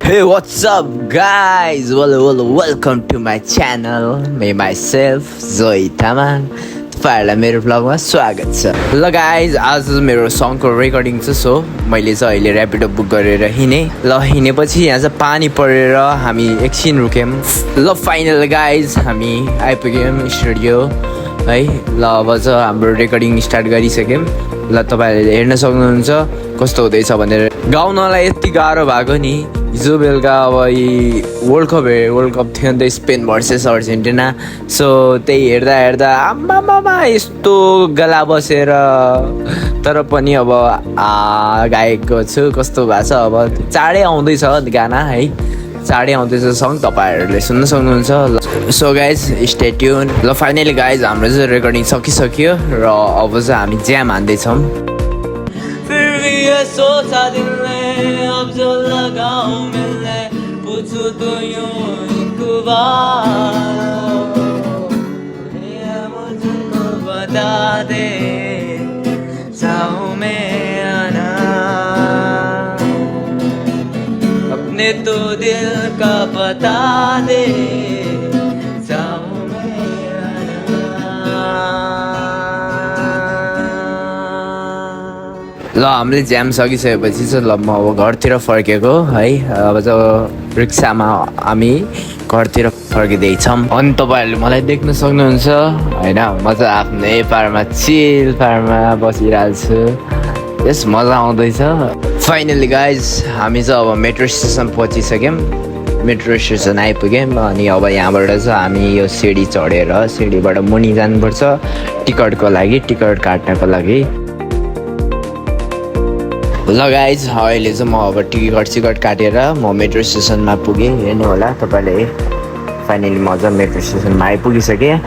Hey, what's up, guys? Welcome to my channel. Me myself, Zoe Tamang. तपाईँहरूलाई मेरो भ्लगमा स्वागत छ। ल गाइज, आज मेरो सङको रेकर्डिङ छ। सो मैले चाहिँ अहिले ऱ्यापिडो बुक गरेर हिँडेँ। ल हिँडेपछि यहाँ चाहिँ पानी परेर हामी एकछिन रुक्यौँ। ल फाइनल गाइज हामी आइपुग्यौँ स्टुडियो है। ल अब चाहिँ हाम्रो रेकर्डिङ स्टार्ट गरिसक्यौँ। ल तपाईँहरूले हेर्न सक्नुहुन्छ कस्तो हुँदैछ भनेर। गाउनलाई यति गाह्रो भएको नि। हिजो बेलुका अब वर्ल्ड कप थियो नि त, स्पेन भर्सेस अर्जेन्टिना। सो त्यही हेर्दा आम्मामा यस्तो गला बसेर, तर पनि अब गाएको छु। कस्तो भएको छ, अब चाँडै आउँदैछ गाना है, चाँडै आउँदैछ सङ, तपाईँहरूले सुन्न सक्नुहुन्छ। So guys stay tune. ल फाइनली गाइज हाम्रो चाहिँ रेकर्डिङ सकिसक्यो र अब चाहिँ हामी ज्याम हान्दैछौँ। सोचा दिल में अब जो लगाऊं मिलने, पूछू तो यूं एक बार, मुझको बता दे चाहूं मैं आना, अपने तो दिल का बता दे चाहूं मैं आना। ल हामीले ज्याम सकिसकेपछि चाहिँ ल म अब घरतिर फर्केको है। अब चाहिँ रिक्सामा हामी घरतिर फर्किँदैछौँ। अनि तपाईँहरूले मलाई देख्न सक्नुहुन्छ होइन, म चाहिँ आफ्नै पारमा चिल पारमा बसिरहेको छु। यस मजा आउँदैछ। फाइनली गाइज हामी चाहिँ अब मेट्रो स्टेसन पहुँचिसक्यौँ। मेट्रो स्टेसन आइपुग्यौँ। अनि अब यहाँबाट चाहिँ हामी यो सिडी चढेर सिडीबाट मुनि जानुपर्छ टिकटको लागि, टिकट काट्नको लागि। ल गाइज अहिले चाहिँ म अब टिकट काटेर म मेट्रो स्टेसनमा पुगेँ। हेर्नु होला तपाईँले, फाइनली म चाहिँ मेट्रो स्टेसनमा आइपुगिसकेँ।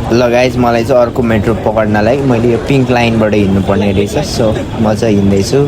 ल गाइज मलाई चाहिँ अर्को मेट्रो पक्ड्नलाई मैले यो पिङ्क लाइनबाट हिँड्नुपर्ने रहेछ। सो म चाहिँ हिँड्दैछु।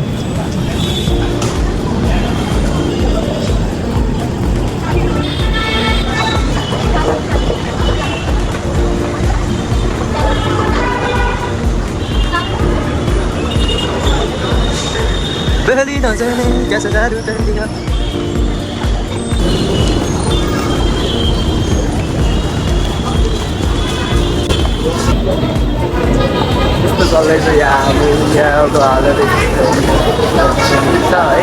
चल्दैछ यहाँको हालत छ है।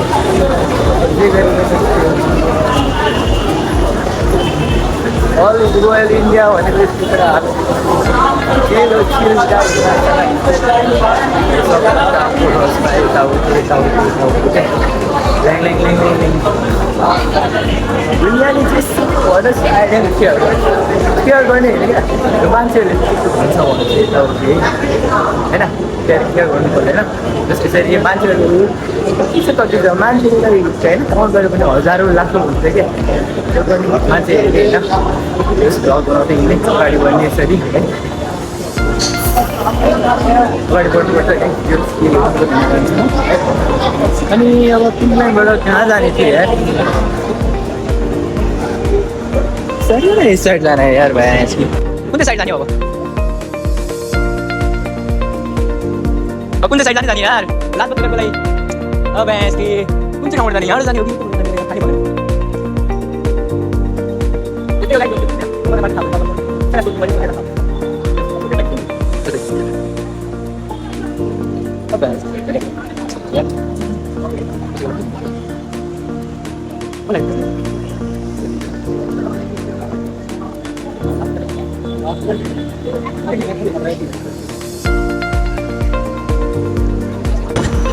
अल इज रोयल इन्डिया भनेको यस्तो कुरा दुनियाँले चाहिँ आइडिया केयर गर्ने होइन क्या, मान्छेहरूले त्यस्तो भन्छ भने चाहिँ यताउति होइन, त्यहाँ केयर गर्नु पर्दैन। त्यसरी यो मान्छेहरू के कति छ, मान्छेलाई होइन काउन्ट गरेर पनि हजारौँ लाखौँ हुन्छ क्या। त्यो पनि मान्छेहरूले होइन यस भ्लग बनाउँदै हिँड्ने अगाडि बढ्ने यसरी है, अगाडि बढ्नुपर्छ है। अनि अब पिङ्क लाइनबाट कहाँ जाने थियो यार, यस साइड जाना है यार भाइ। कुन चाहिँ साइड जाने अब कुन चाहिँ साइड जाने यार, लास्ट टिकटको लागि अब कुन चाहिँ ठाउँबाट जाने, यहाँ जाने हो कि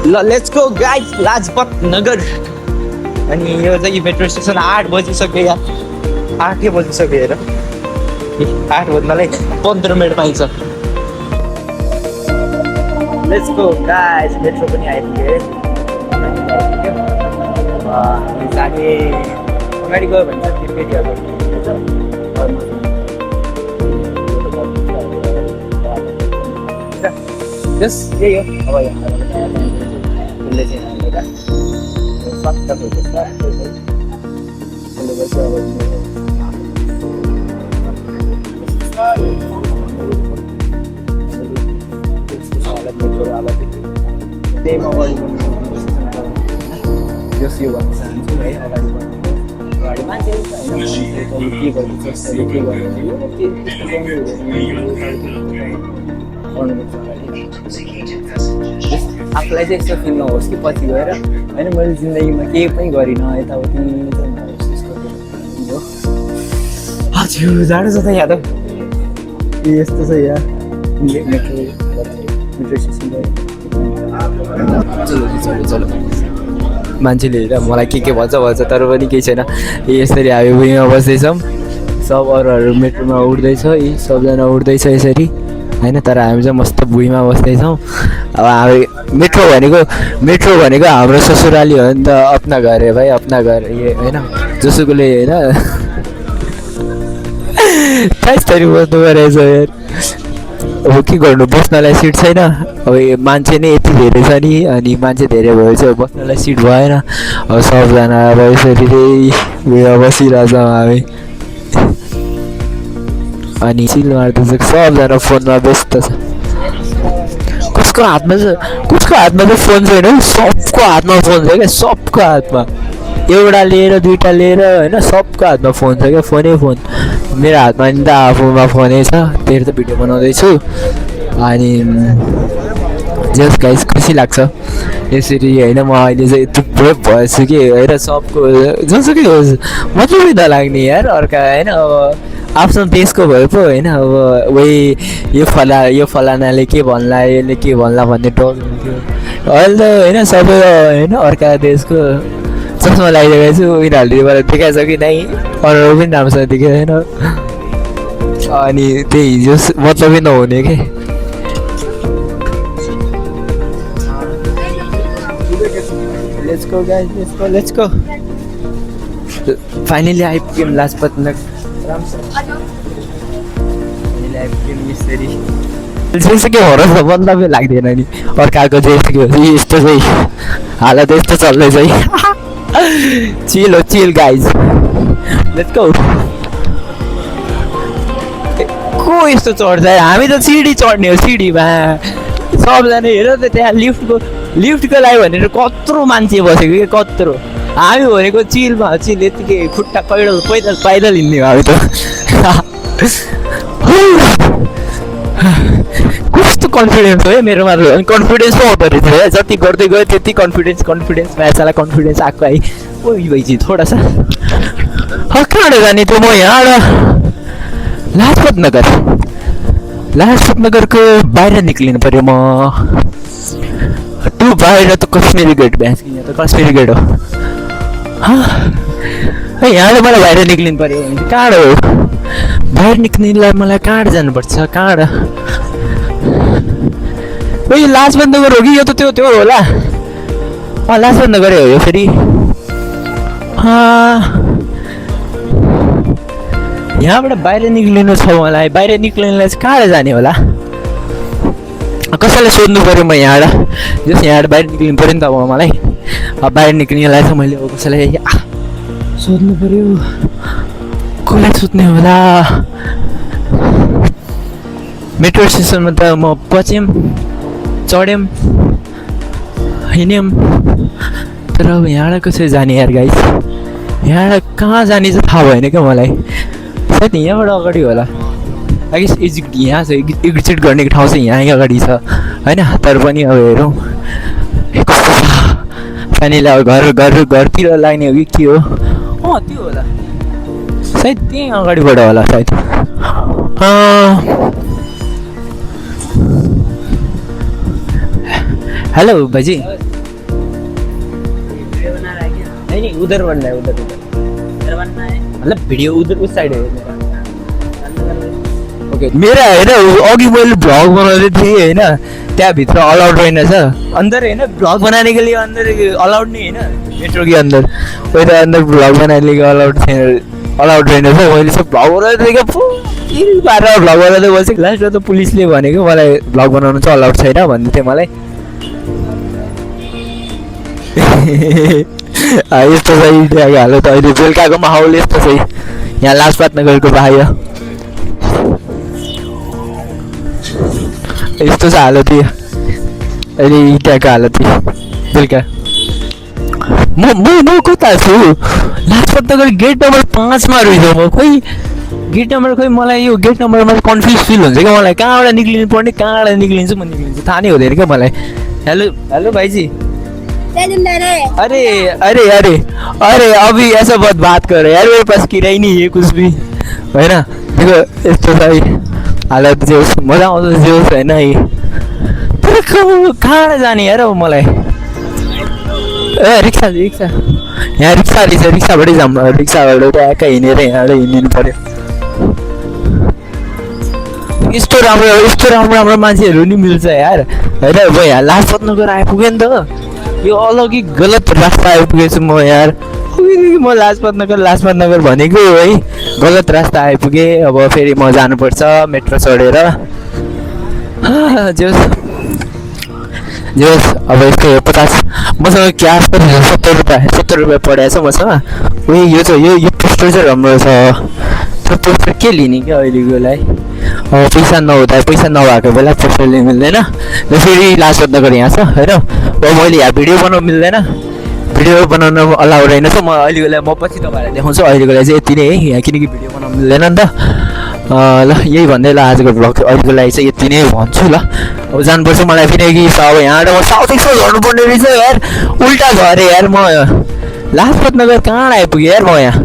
ल let's go guys Lajpat Nagar. अनि यो चाहिँ मेट्रो स्टेसन 8 बजिसक्यो यार, 8 बजिसक्यो हेर, 8 बज्नलाई 15 मिनट पाइन्छ। लेट्स गो गाइस, मेट्रो पनि आइपुग्यो। हामी अगाडि गयो भने चाहिँ फेरि जस यही हो अब यहाँ उसले चाहिँ हामीलाई सत्ता भइसक्छ। त्यहीमा जस यो भन्न चाहन्छु है, अगाडि मान्छे के गर्दैछ के आफूलाई चाहिँ यस्तो फिल नहोस् कि पछि गएर होइन मैले जिन्दगीमा केही पनि गरिनँ यताउति हजुर। जाडो छ त यहाँ त, यस्तो छ यहाँ मेट्रो स्टेसन। चलो मान्छेले हेर मलाई के भन्छ तर पनि केही छैन। यसरी हामी भुइँमा बस्दैछौँ, सब अरूहरू मेट्रोमा उड्दैछ, यी सबजना उड्दैछ यसरी होइन, तर हामी चाहिँ मस्त भुइँमा बस्दैछौँ। अब हामी मेट्रो भनेको हाम्रो ससुराली हो नि त, अपना घर है भाइ, अपना घर ये होइन, जोसुकोले होइन त्यसरी बस्नु परेछ यार। अब के गर्नु, बस्नलाई सिट छैन। अब मान्छे नै यति धेरै छ नि, अनि मान्छे धेरै भएपछि बस्नलाई सिट भएन। अब सबजना अब यसरी चाहिँ भुइँमा बसिरहेछौँ हामी। अनि चिल मार्दैछ, सबजना फोनमा व्यस्त छ। कसको हातमा चाहिँ फोन छैन, सबको हातमा फोन छ क्या, सबको हातमा, एउटा लिएर दुईवटा लिएर होइन, सबको हातमा फोन छ क्या, फोन। मेरो हातमा नि त आफूमा फोनै छ, त्यही त भिडियो बनाउँदैछु। अनि जस गाइस खुसी लाग्छ यसरी होइन। म अहिले चाहिँ थुप्रै भएछु कि होइन, सबको जसुकै होस् मतलब नलाग्ने यार अर्का होइन। अब आफ्नो देशको भए पो होइन, अब वही यो फलानाले के भन्ला, यसले के भन्ला भन्ने डर हुन्थ्यो। अहिले त होइन सबै होइन अर्का देशको चस्मा लगाइदिएको छु, उनीहरूले मलाई देखाएको छ कि नै, अनुहार पनि राम्रोसँग देखेको छैन। अनि त्यही जस मतलबै नहुने के। लेट्स गो फाइनली आइपुग्यौँ लाजपत नगर। जेसुकै हरस मतलबै लाग्दैन नि, अर्काको जेसुकै यस्तो चाहिँ हालत यस्तो चल्दैछ है। चिल गाइज, लेट्स गो। को यस्तो चढ्छ, हामी त सिडी चढ्ने हो, सिडीमा सबजना हेर त त्यहाँ लिफ्टको लागि भनेर कत्रो मान्छे बसेको कि कत्रो। हामी भनेको चिलमा यतिकै खुट्टा पैदल हिँड्ने हो हामी त। कस्तो कन्फिडेन्स हो है मेरोमा, कन्फिडेन्स पो आउँदो रहेछ है, जति गर्दै गयो त्यति कन्फिडेन्स म्याचलाई कन्फिडेन्स आएको है। ओ भाइजी थोडा सा कहाँबाट जाने त्यो, म यहाँबाट लाजपत नगरको बाहिर निक्लिनु पऱ्यो म। त्यो बाहिर त कश्मीरी गेट भ्यास, यहाँ त कश्मीरी गेट हो। यहाँबाट मलाई बाहिर निक्लिनु पऱ्यो भने कहाँबाट हो, बाहिर निक्लिनुलाई मलाई कहाँबाट जानुपर्छ, कहाँबाट? यो लाजपत नगर हो कि यो त त्यो होला। लाजपत नगरै हो यो फेरि। यहाँबाट बाहिर निक्लिनु छ मलाई, बाहिर निक्लिनुलाई चाहिँ कहाँबाट जाने होला? कसैलाई सोध्नु पऱ्यो म यहाँबाट, जस यहाँबाट बाहिर निक्लिनु पऱ्यो नि त अब मलाई। अब बाहिर निक्लिनुलाई चाहिँ मैले अब कसैलाई सोध्नु पऱ्यो, कसलाई सोध्ने होला? मेट्रो स्टेसनमा त म पच्यौँ, चढ्यौँ, हिँड्यौँ, तर अब यहाँबाट कसरी जाने यार गाइस? यहाँ कहाँ जाने चाहिँ थाहा भएन क्या मलाई सायद यहाँबाट अगाडि होला आई गेस एक्जिट यहाँ छ एक्जिट गर्ने ठाउँ चाहिँ यहीँ अगाडि छ होइन तर पनि अब हेरौँ कस्तो छ सानीलाई अब घरतिर लाग्ने हो कि के हो त्यो होला सायद त्यहीँ अगाडिबाट होला सायद हेलो भाइजी नहीं उधर बनना है उधर बनना है मतलब वीडियो उधर उस साइड है ओके मेरा होइन अघि मैले भ्लग बनाउँदै थिएँ होइन त्यहाँभित्र अलाउड रहेनछ अंदर होइन भ्लग बनाने के लिए अंदर अलाउड नहीं है ना मेट्रो के अंदर वही तो अंदर भ्लग बनाने के अलाउड रहेनछ मैले सब भ्लग बनाउँदै थिएँ बाह्र भ्लग बनाउँदै बसेँ लास्टमा त पुलिसले भनेको मलाई भ्लग बनाउनु चाहिँ अलाउड छैन भन्दै थियो मलाई यस्तो छ इन्डियाको हालत अहिले बेलुकाको माहौल यस्तो छ यहाँ लाजपात नगरको बाह्य यस्तो छ हालत अहिले इन्डियाको हालत बेलुका म कता छु लाजपात नगर गेट नम्बर 5 मा रहेछ म खोइ गेट नम्बर खोइ मलाई यो गेट नम्बरमा कन्फ्युज फिल हुन्छ क्या मलाई कहाँबाट निक्लिनु पर्ने कहाँबाट निक्लिन्छु म निक्लिन्छु थाहा नै हुँदैन क्या मलाई हेलो भाइजी अरे अरे अरे अरे अभी ऐसा बहुत बात कर रहे यार मेरे पास किराया नहीं है कुछ भी है ना देखो यस्तो छ हालत जो मजा आउँछ जो होइन तर कहाँ जाने यार अब मलाई ए रिक्सा यहाँ रिक्सा रहेछ रिक्साबाटै जाऊँ रिक्साबाट ट्याक्क हिँडेर यहाँबाट हिँडिनु पर्यो यस्तो राम्रो मान्छेहरू नि मिल्छ यार होइन अब यहाँ लाजपत नगर आइपुग्यो नि त यो अलग्गै गलत रास्ता आइपुगेछु म यार म लाजपत नगर भनेको है गलत रास्ता आइपुगेँ अब फेरि म जानुपर्छ मेट्रो चढेर जोस् अब यसको 50 मसँग क्यास पनि 70 रुपियाँ पढाएको छ मसँग उयो यो चाहिँ यो पोस्टर चाहिँ राम्रो छ त्यो पोस्टर के लिने क्या अहिलेकोलाई अब पैसा नभएको बेला पोस्टर लिनु मिल्दैन फेरि लाजपत नगर यहाँ छ होइन अब मैले यहाँ भिडियो बनाउनु मिल्दैन भिडियो बनाउन अलाउ रहेन छ म अहिलेकोलाई म पछि तपाईँहरूलाई देखाउँछु अहिलेकोलाई चाहिँ यति नै है यहाँ किनकि भिडियो बनाउनु मिल्दैन नि त ल यही भन्दै ल आजको भ्लग अहिलेको लागि चाहिँ यति नै भन्छु ल अब जानुपर्छ मलाई फेरि कि अब यहाँबाट म साउथ एक्सप्लोर गर्नुपर्ने रहेछ यार उल्टा झरेँ यार म लाजपत नगर कहाँ आइपुगेँ यार म यहाँ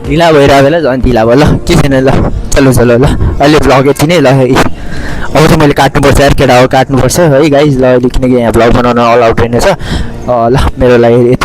ढिला भइरहेको बेला झन् ढिला भयो ल के छैन ल चलो ल अहिले भ्लग यति नै ल अब चाहिँ मैले काट्नुपर्छ यार केटा हो काट्नुपर्छ है गाइज ल अहिले किनकि यहाँ भ्लग बनाउन अलाउड रहेनछ ल मेरो लागि यति